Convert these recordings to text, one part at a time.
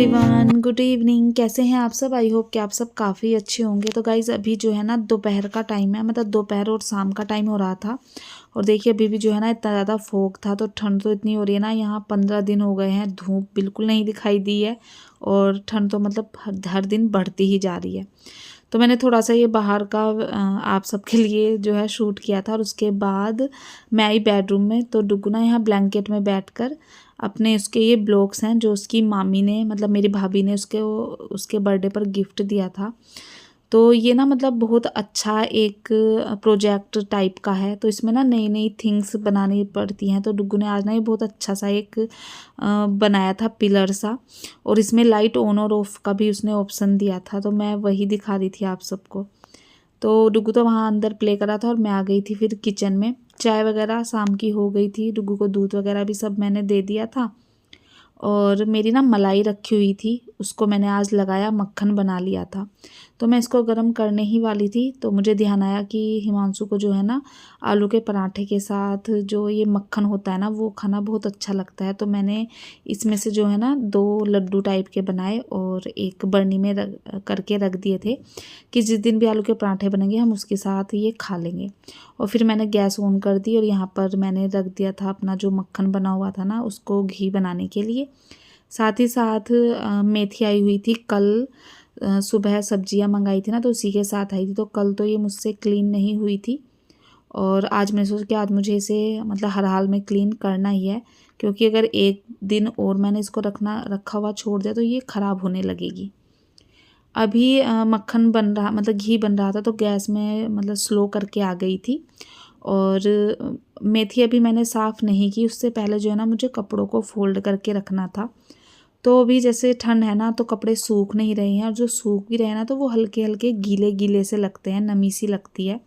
Everyone, good evening. कैसे हैं आप सब? आई होप कि आप सब काफ़ी अच्छे होंगे। तो गाइज़ अभी जो है ना दोपहर का टाइम है, मतलब दोपहर और शाम का टाइम हो रहा था। और देखिए अभी भी जो है ना इतना ज़्यादा फॉग था, तो ठंड तो इतनी हो रही है ना। यहाँ 15 दिन हो गए हैं, धूप बिल्कुल नहीं दिखाई दी है और ठंड तो मतलब हर दिन बढ़ती ही जा रही है। तो मैंने थोड़ा सा ये बाहर का आप सबके लिए जो है शूट किया था। और उसके बाद मैं आई बेडरूम में, तो डुगू ना यहाँ ब्लैंकेट में बैठकर अपने उसके ये ब्लॉक्स हैं जो उसकी मामी ने, मतलब मेरी भाभी ने उसके बर्थडे पर गिफ्ट दिया था। तो ये ना मतलब बहुत अच्छा एक प्रोजेक्ट टाइप का है। तो इसमें ना नई नई थिंग्स बनानी पड़ती हैं। तो डुगू ने आज ना ये बहुत अच्छा सा एक बनाया था पिलर सा, और इसमें लाइट ऑन और ऑफ का भी उसने ऑप्शन दिया था। तो मैं वही दिखा रही थी आप सबको। तो डुगू तो वहाँ अंदर प्ले कर रहा था और मैं आ गई थी फिर किचन में। चाय वगैरह शाम की हो गई थी, डुगू को दूध वगैरह भी सब मैंने दे दिया था। और मेरी ना मलाई रखी हुई थी, उसको मैंने आज लगाया, मक्खन बना लिया था। तो मैं इसको गर्म करने ही वाली थी, तो मुझे ध्यान आया कि हिमांशु को जो है ना आलू के पराठे के साथ जो ये मक्खन होता है ना वो खाना बहुत अच्छा लगता है। तो मैंने इसमें से जो है ना 2 लड्डू टाइप के बनाए और एक बर्नी में करके रख दिए थे कि जिस दिन भी आलू के पराठे बनेंगे हम उसके साथ ये खा लेंगे। और फिर मैंने गैस ऑन कर दी और यहाँ पर मैंने रख दिया था अपना जो मक्खन बना हुआ था ना उसको घी बनाने के लिए। साथ ही साथ मेथी आई हुई थी कल, सुबह सब्जियां मंगाई थी ना तो उसी के साथ आई थी। तो कल तो ये मुझसे क्लीन नहीं हुई थी और आज मैंने सोचा कि आज मुझे इसे मतलब हर हाल में क्लीन करना ही है, क्योंकि अगर एक दिन और मैंने इसको रखा हुआ छोड़ दिया तो ये ख़राब होने लगेगी। अभी मक्खन बन रहा, मतलब घी बन रहा था, तो गैस में मतलब स्लो करके आ गई थी। और मेथी अभी मैंने साफ़ नहीं की, उससे पहले जो है ना मुझे कपड़ों को फोल्ड करके रखना था। तो अभी जैसे ठंड है ना तो कपड़े सूख नहीं रहे हैं, और जो सूख भी रहे हैं ना तो वो हल्के हल्के गीले गीले से लगते हैं, नमी सी लगती है।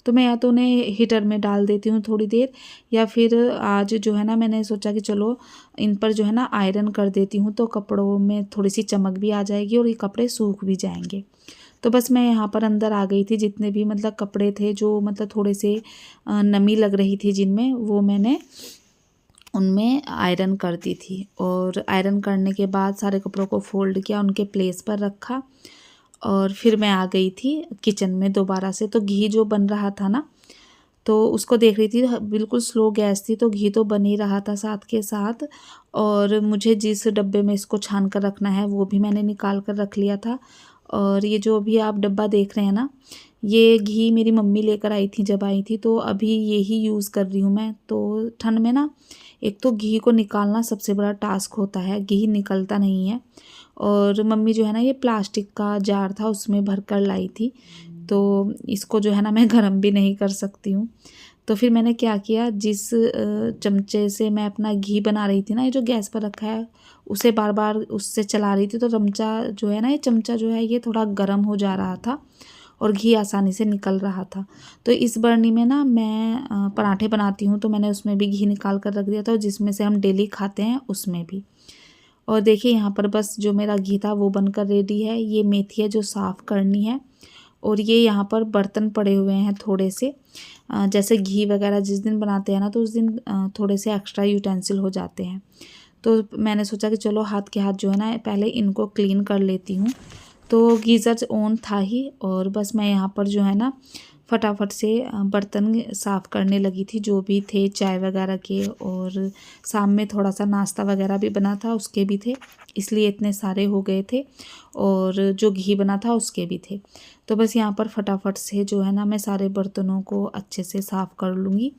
तो मैं या तो उन्हें हीटर में डाल देती हूँ थोड़ी देर, या फिर आज जो है ना मैंने सोचा कि चलो इन पर जो है ना आयरन कर देती हूँ, तो कपड़ों में थोड़ी सी चमक भी आ जाएगी और ये कपड़े सूख भी जाएंगे। तो बस मैं यहाँ पर अंदर आ गई थी, जितने भी मतलब कपड़े थे जो मतलब थोड़े से नमी लग रही थी जिनमें, वो मैंने उनमें आयरन कर दी थी। और आयरन करने के बाद सारे कपड़ों को फोल्ड किया, उनके प्लेस पर रखा और फिर मैं आ गई थी किचन में दोबारा से। तो घी जो बन रहा था ना तो उसको देख रही थी, बिल्कुल स्लो गैस थी तो घी तो बन ही रहा था साथ के साथ। और मुझे जिस डब्बे में इसको छान कर रखना है वो भी मैंने निकाल कर रख लिया था। और ये जो अभी आप डब्बा देख रहे हैं ना, ये घी मेरी मम्मी लेकर आई थी जब आई थी, तो अभी यही यूज़ कर रही हूँ मैं। तो ठंड में ना एक तो घी को निकालना सबसे बड़ा टास्क होता है, घी निकलता नहीं है। और मम्मी जो है ना ये प्लास्टिक का जार था उसमें भर कर लाई थी, तो इसको जो है ना मैं गर्म भी नहीं कर सकती हूँ। तो फिर मैंने क्या किया, जिस चमचे से मैं अपना घी बना रही थी ना, ये जो गैस पर रखा है उसे बार बार उससे चला रही थी, तो चमचा जो है ना, ये चमचा जो है ये थोड़ा गर्म हो जा रहा था और घी आसानी से निकल रहा था। तो इस बर्नी में ना मैं पराठे बनाती हूँ, तो मैंने उसमें भी घी निकाल कर रख दिया था, जिसमें से हम डेली खाते हैं उसमें भी। और देखिए यहाँ पर बस जो मेरा घी था वो बनकर रेडी है। ये मेथी है जो साफ़ करनी है। और ये यहाँ पर बर्तन पड़े हुए हैं थोड़े से, जैसे घी वगैरह जिस दिन बनाते हैं ना तो उस दिन थोड़े से एक्स्ट्रा यूटेंसिल हो जाते हैं। तो मैंने सोचा कि चलो हाथ के हाथ जो है ना पहले इनको क्लीन कर लेती हूँ। तो गीज़र ऑन था ही और बस मैं यहाँ पर जो है ना फटाफट से बर्तन साफ़ करने लगी थी, जो भी थे चाय वगैरह के। और शाम में थोड़ा सा नाश्ता वगैरह भी बना था उसके भी थे, इसलिए इतने सारे हो गए थे। और जो घी बना था उसके भी थे। तो बस यहाँ पर फटाफट से जो है ना मैं सारे बर्तनों को अच्छे से साफ़ कर लूँगी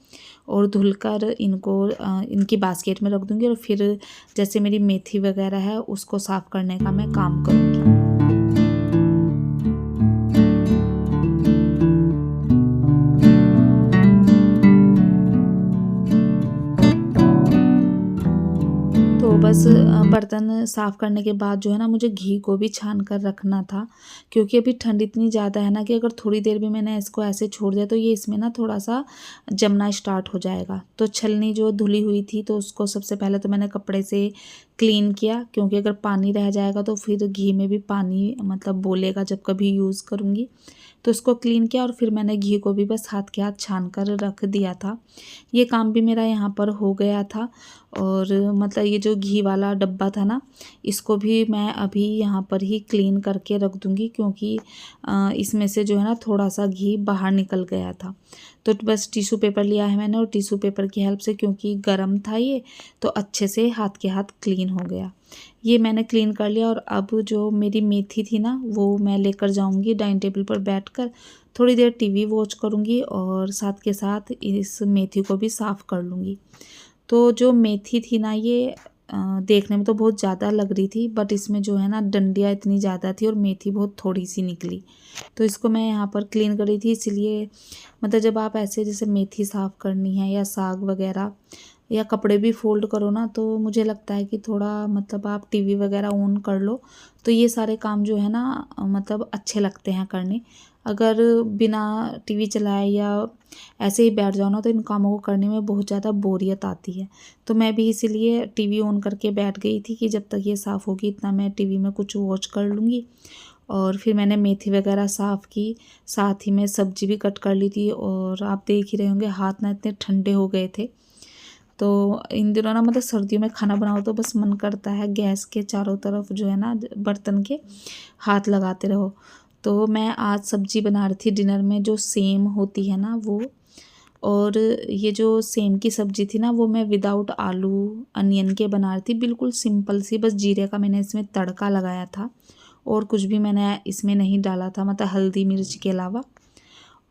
और धुलकर इनको इनकी बास्केट में रख दूँगी। और फिर जैसे मेरी मेथी वगैरह है उसको साफ़ करने का मैं काम करूँगी। तो बस बर्तन साफ़ करने के बाद जो है ना मुझे घी को भी छान कर रखना था, क्योंकि अभी ठंड इतनी ज़्यादा है ना कि अगर थोड़ी देर भी मैंने इसको ऐसे छोड़ दिया तो ये इसमें ना थोड़ा सा जमना स्टार्ट हो जाएगा। तो छलनी जो धुली हुई थी तो उसको सबसे पहले तो मैंने कपड़े से क्लीन किया, क्योंकि अगर पानी रह जाएगा तो फिर घी में भी पानी मतलब बोलेगा जब कभी यूज़ करूँगी। तो उसको क्लीन किया और फिर मैंने घी को भी बस हाथ के हाथ छान कर रख दिया था। ये काम भी मेरा यहाँ पर हो गया था। और मतलब ये जो घी वाला डब्बा था ना, इसको भी मैं अभी यहाँ पर ही क्लीन करके रख दूँगी, क्योंकि इसमें से जो है ना थोड़ा सा घी बाहर निकल गया था। तो बस टिश्यू पेपर लिया है मैंने, और टिश्यू पेपर की हेल्प से, क्योंकि गर्म था ये, तो अच्छे से हाथ के हाथ क्लीन हो गया। ये मैंने क्लीन कर लिया। और अब जो मेरी मेथी थी ना, वो मैं लेकर जाऊंगी डाइनिंग टेबल पर बैठकर, थोड़ी देर टीवी वॉच करूंगी और साथ के साथ इस मेथी को भी साफ़ कर लूँगी। तो जो मेथी थी ना, ये देखने में तो बहुत ज़्यादा लग रही थी, बट इसमें जो है ना डंडियाँ इतनी ज़्यादा थी और मेथी बहुत थोड़ी सी निकली। तो इसको मैं यहाँ पर क्लीन कर रही थी। इसलिए मतलब जब आप ऐसे जैसे मेथी साफ़ करनी है या साग वगैरह या कपड़े भी फोल्ड करो ना, तो मुझे लगता है कि थोड़ा मतलब आप टीवी वगैरह ऑन कर लो, तो ये सारे काम जो है ना मतलब अच्छे लगते हैं करने। अगर बिना टीवी चलाए या ऐसे ही बैठ जाओ ना, तो इन कामों को करने में बहुत ज़्यादा बोरियत आती है। तो मैं भी इसीलिए टीवी ऑन करके बैठ गई थी कि जब तक ये साफ़ होगी इतना मैं टीवी में कुछ वॉच कर लूँगी। और फिर मैंने मेथी वगैरह साफ़ की, साथ ही में सब्जी भी कट कर ली थी। और आप देख ही रहे होंगे हाथ ना इतने ठंडे हो गए थे। तो इन दिनों ना मतलब सर्दियों में खाना बनाओ तो बस मन करता है गैस के चारों तरफ जो है ना बर्तन के हाथ लगाते रहो। तो मैं आज सब्जी बना रही थी डिनर में, जो सेम होती है ना वो। और ये जो सेम की सब्ज़ी थी ना, वो मैं विदाउट आलू अनियन के बना रही थी, बिल्कुल सिंपल सी। बस जीरे का मैंने इसमें तड़का लगाया था और कुछ भी मैंने इसमें नहीं डाला था, मतलब हल्दी मिर्च के अलावा।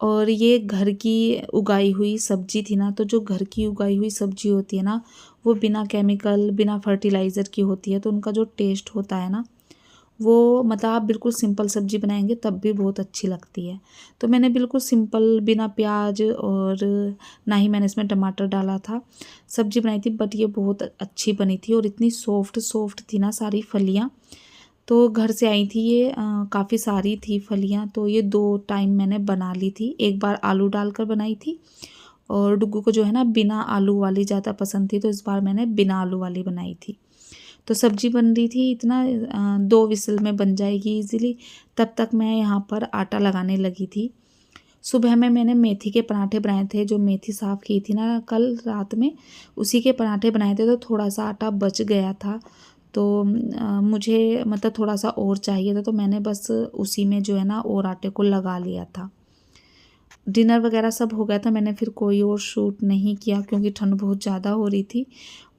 और ये घर की उगाई हुई सब्ज़ी थी ना, तो जो घर की उगाई हुई सब्ज़ी होती है ना, वो बिना केमिकल बिना फर्टिलाइज़र की होती है, तो उनका जो टेस्ट होता है ना, वो मतलब आप बिल्कुल सिंपल सब्ज़ी बनाएंगे तब भी बहुत अच्छी लगती है। तो मैंने बिल्कुल सिंपल बिना प्याज और ना ही मैंने इसमें टमाटर डाला था सब्ज़ी बनाई थी, बट ये बहुत अच्छी बनी थी और इतनी सॉफ्ट सॉफ्ट थी ना सारी फलियाँ। तो घर से आई थी ये, काफ़ी सारी थी फलियाँ, तो ये 2 टाइम मैंने बना ली थी। एक बार आलू डालकर बनाई थी, और डुग्गू को जो है ना बिना आलू वाली ज़्यादा पसंद थी, तो इस बार मैंने बिना आलू वाली बनाई थी। तो सब्जी बन रही थी, इतना 2 विसल में बन जाएगी इजीली। तब तक मैं यहाँ पर आटा लगाने लगी थी। सुबह में मैंने मेथी के पराठे बनाए थे, जो मेथी साफ़ की थी ना कल रात में, उसी के पराठे बनाए थे। तो थोड़ा सा आटा बच गया था, तो मुझे मतलब थोड़ा सा और चाहिए था, तो मैंने बस उसी में जो है ना और आटे को लगा लिया था। डिनर वगैरह सब हो गया था, मैंने फिर कोई और शूट नहीं किया क्योंकि ठंड बहुत ज़्यादा हो रही थी।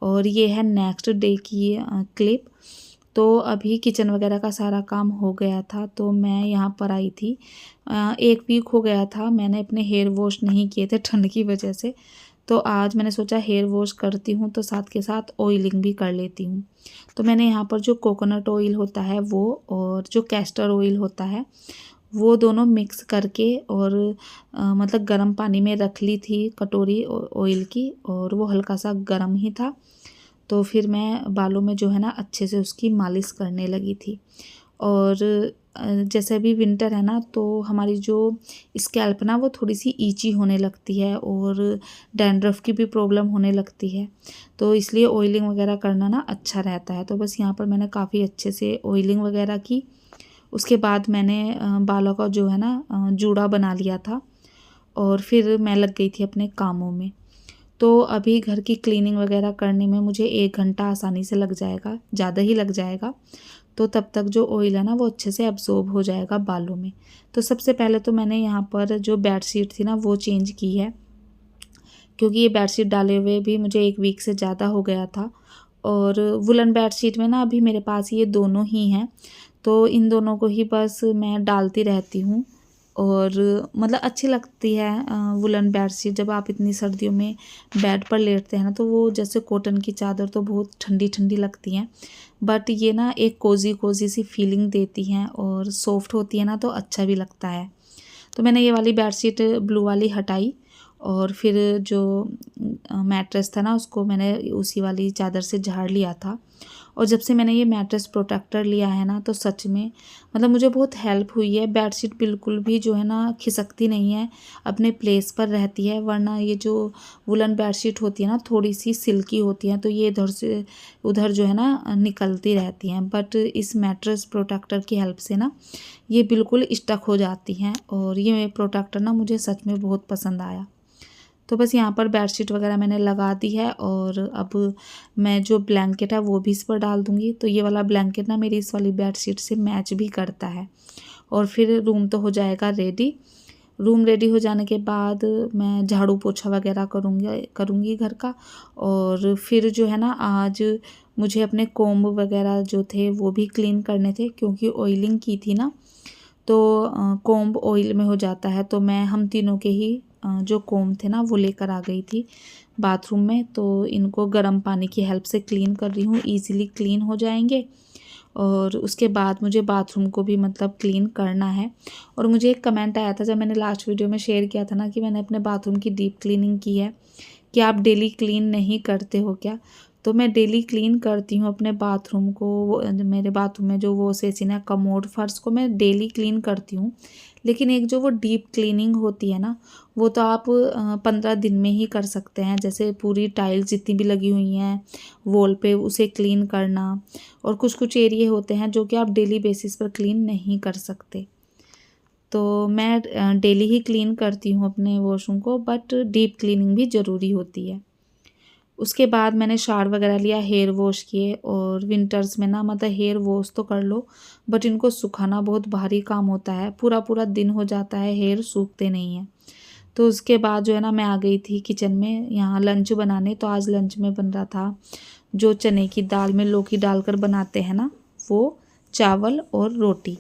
और ये है नेक्स्ट डे की क्लिप। तो अभी किचन वगैरह का सारा काम हो गया था, तो मैं यहाँ पर आई थी। 1 वीक हो गया था मैंने अपने हेयर वॉश नहीं किए थे ठंड की वजह से। तो आज मैंने सोचा हेयर वॉश करती हूँ, तो साथ के साथ ऑयलिंग भी कर लेती हूँ। तो मैंने यहाँ पर जो कोकोनट ऑयल होता है वो, और जो कैस्टर ऑयल होता है वो, दोनों मिक्स करके और मतलब गर्म पानी में रख ली थी कटोरी ऑयल की, और वो हल्का सा गर्म ही था। तो फिर मैं बालों में जो है ना अच्छे से उसकी मालिश करने लगी थी। और जैसे अभी विंटर है ना, तो हमारी जो स्कैल्प ना वो थोड़ी सी ईची होने लगती है और डैंड्रफ की भी प्रॉब्लम होने लगती है। तो इसलिए ऑयलिंग वगैरह करना ना अच्छा रहता है। तो बस यहाँ पर मैंने काफ़ी अच्छे से ऑयलिंग वगैरह की। उसके बाद मैंने बालों का जो है ना जूड़ा बना लिया था, और फिर मैं लग गई थी अपने कामों में। तो अभी घर की क्लीनिंग वगैरह करने में मुझे 1 घंटा आसानी से लग जाएगा, ज़्यादा ही लग जाएगा। तो तब तक जो ऑयल है ना वो अच्छे से एब्जॉर्ब हो जाएगा बालों में। तो सबसे पहले तो मैंने यहाँ पर जो बेडशीट थी ना वो चेंज की है, क्योंकि ये बेडशीट डाले हुए भी मुझे 1 वीक से ज़्यादा हो गया था। और वुलन बेडशीट में ना अभी मेरे पास ये दोनों ही हैं, तो इन दोनों को ही बस मैं डालती रहती हूँ। और मतलब अच्छी लगती है वुलन बेडशीट। जब आप इतनी सर्दियों में बेड पर लेटते हैं ना, तो वो जैसे कॉटन की चादर तो बहुत ठंडी ठंडी लगती हैं, बट ये ना एक कोजी कोजी सी फीलिंग देती हैं और सॉफ्ट होती है ना, तो अच्छा भी लगता है। तो मैंने ये वाली बेडशीट ब्लू वाली हटाई, और फिर जो मैट्रेस था ना उसको मैंने उसी वाली चादर से झाड़ लिया था। और जब से मैंने ये मैट्रेस प्रोटेक्टर लिया है ना, तो सच में मतलब मुझे बहुत हेल्प हुई है। बेडशीट बिल्कुल भी जो है ना खिसकती नहीं है, अपने प्लेस पर रहती है। वरना ये जो वुलन बेडशीट होती है ना, थोड़ी सी सिल्की होती है, तो ये इधर से उधर जो है ना निकलती रहती हैं। बट इस मैट्रेस प्रोटेक्टर की हेल्प से ना ये बिल्कुल स्टक हो जाती हैं। और ये प्रोटेक्टर ना मुझे सच में बहुत पसंद आया। तो बस यहाँ पर बेडशीट वगैरह मैंने लगा दी है, और अब मैं जो ब्लैंकेट है वो भी इस पर डाल दूँगी। तो ये वाला ब्लैंकेट ना मेरी इस वाली बेडशीट से मैच भी करता है। और फिर रूम तो हो जाएगा रेडी। रूम रेडी हो जाने के बाद मैं झाड़ू पोछा वगैरह करूँगी घर का। और फिर जो है ना आज मुझे अपने कोम्ब वगैरह जो थे वो भी क्लीन करने थे, क्योंकि ऑयलिंग की थी ना, तो कोम्ब ऑयल में हो जाता है। तो मैं हम तीनों के ही जो कोम्ब थे ना वो लेकर आ गई थी बाथरूम में। तो इनको गर्म पानी की हेल्प से क्लीन कर रही हूँ, ईज़िली क्लीन हो जाएंगे। और उसके बाद मुझे बाथरूम को भी मतलब क्लीन करना है। और मुझे एक कमेंट आया था जब मैंने लास्ट वीडियो में शेयर किया था ना कि मैंने अपने बाथरूम की डीप क्लीनिंग की है, कि आप डेली क्लीन नहीं करते हो क्या। तो मैं डेली क्लीन करती हूँ अपने बाथरूम को। मेरे बाथरूम में जो वॉश बेसिन है, कमोड, फर्श को मैं डेली क्लीन करती हूँ। लेकिन एक जो वो डीप क्लीनिंग होती है ना, वो तो आप 15 दिन में ही कर सकते हैं। जैसे पूरी टाइल्स जितनी भी लगी हुई हैं वॉल पे, उसे क्लीन करना। और कुछ कुछ एरिया होते हैं जो कि आप डेली बेसिस पर क्लीन नहीं कर सकते। तो मैं डेली ही क्लीन करती हूँ अपने वॉशरूम को, बट डीप क्लीनिंग भी ज़रूरी होती है। उसके बाद मैंने शावर वगैरह लिया, हेयर वॉश किए। और विंटर्स में ना मतलब हेयर वॉश तो कर लो, बट इनको सुखाना बहुत भारी काम होता है। पूरा पूरा दिन हो जाता है, हेयर सूखते नहीं हैं। तो उसके बाद जो है ना मैं आ गई थी किचन में यहाँ लंच बनाने। तो आज लंच में बन रहा था जो चने की दाल में लौकी डालकर बनाते हैं ना, वो चावल और रोटी।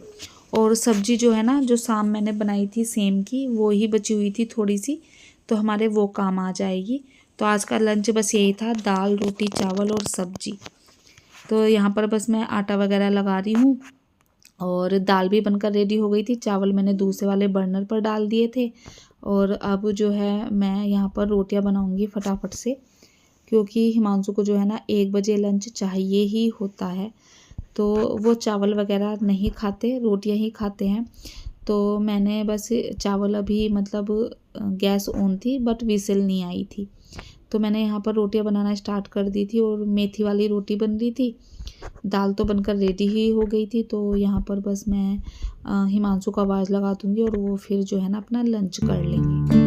और सब्जी जो है ना, जो शाम मैंने बनाई थी सेम की, वो ही बची हुई थी थोड़ी सी, तो हमारे वो काम आ जाएगी। तो आज का लंच बस यही था, दाल, रोटी, चावल और सब्जी। तो यहाँ पर बस मैं आटा वगैरह लगा रही हूँ। और दाल भी बनकर रेडी हो गई थी, चावल मैंने दूसरे वाले बर्नर पर डाल दिए थे। और अब जो है मैं यहाँ पर रोटियाँ बनाऊँगी फटाफट से, क्योंकि हिमांशु को जो है ना 1 बजे लंच चाहिए ही होता है। तो वो चावल वगैरह नहीं खाते, रोटियाँ ही खाते हैं। तो मैंने बस चावल अभी मतलब गैस ऑन थी, बट विसिल नहीं आई थी। तो मैंने यहाँ पर रोटियाँ बनाना स्टार्ट कर दी थी, और मेथी वाली रोटी बन रही थी। दाल तो बनकर रेडी ही हो गई थी। तो यहाँ पर बस मैं हिमांशु को आवाज़ लगा दूँगी, और वो फिर जो है ना अपना लंच कर लेंगे।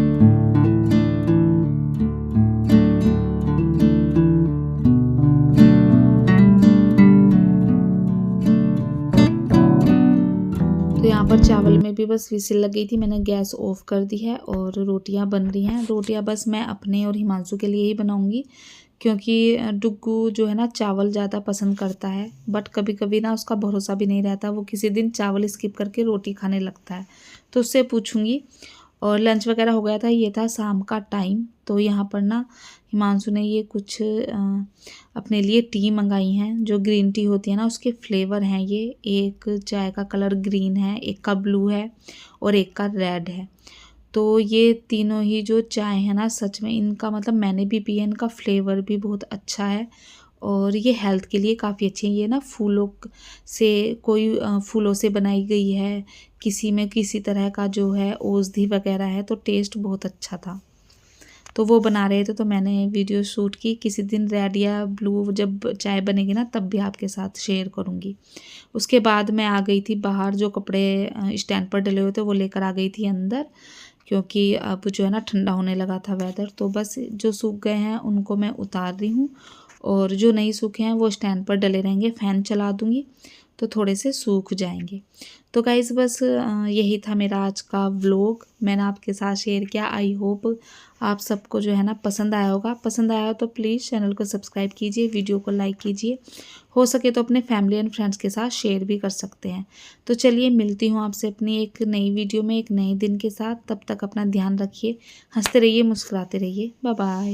तो यहाँ पर चावल में भी बस विसिल लग गई थी, मैंने गैस ऑफ कर दी है। और रोटियाँ बन रही हैं। रोटियाँ बस मैं अपने और हिमांशु के लिए ही बनाऊँगी, क्योंकि डुग्गू जो है ना चावल ज़्यादा पसंद करता है। बट कभी कभी ना उसका भरोसा भी नहीं रहता, वो किसी दिन चावल स्किप करके रोटी खाने लगता है। तो उससे पूछूंगी। और लंच वगैरह हो गया था, ये था शाम का टाइम। तो यहाँ पर ना हिमांशु ने ये कुछ अपने लिए टी मंगाई हैं, जो ग्रीन टी होती है ना उसके फ्लेवर हैं ये। एक चाय का कलर ग्रीन है, एक का ब्लू है, और एक का रेड है। तो ये तीनों ही जो चाय है ना, सच में इनका मतलब मैंने भी पिया, इनका फ्लेवर भी बहुत अच्छा है। और ये हेल्थ के लिए काफ़ी अच्छी है। ये ना फूलों से बनाई गई है, किसी में किसी तरह का जो है औषधि वगैरह है। तो टेस्ट बहुत अच्छा था। तो वो बना रहे थे, तो मैंने वीडियो शूट की। किसी दिन रेड या ब्लू जब चाय बनेगी ना, तब भी आपके साथ शेयर करूँगी। उसके बाद मैं आ गई थी बाहर, जो कपड़े स्टैंड पर डले हुए थे वो लेकर आ गई थी अंदर, क्योंकि अब जो है ना ठंडा होने लगा था वेदर। तो बस जो सूख गए हैं उनको मैं उतार रही हूँ, और जो नहीं सूखे हैं वो स्टैंड पर डले रहेंगे। फ़ैन चला दूँगी तो थोड़े से सूख जाएंगे। तो गाइज़ बस यही था मेरा आज का व्लॉग, मैंने आपके साथ शेयर किया। आई होप आप सबको जो है ना पसंद आया होगा। पसंद आया हो तो प्लीज़ चैनल को सब्सक्राइब कीजिए, वीडियो को लाइक कीजिए। हो सके तो अपने फैमिली एंड फ्रेंड्स के साथ शेयर भी कर सकते हैं। तो चलिए मिलती हूँ आपसे अपनी एक नई वीडियो में एक नए दिन के साथ। तब तक अपना ध्यान रखिए, हंसते रहिए, मुस्कुराते रहिए। Bye bye.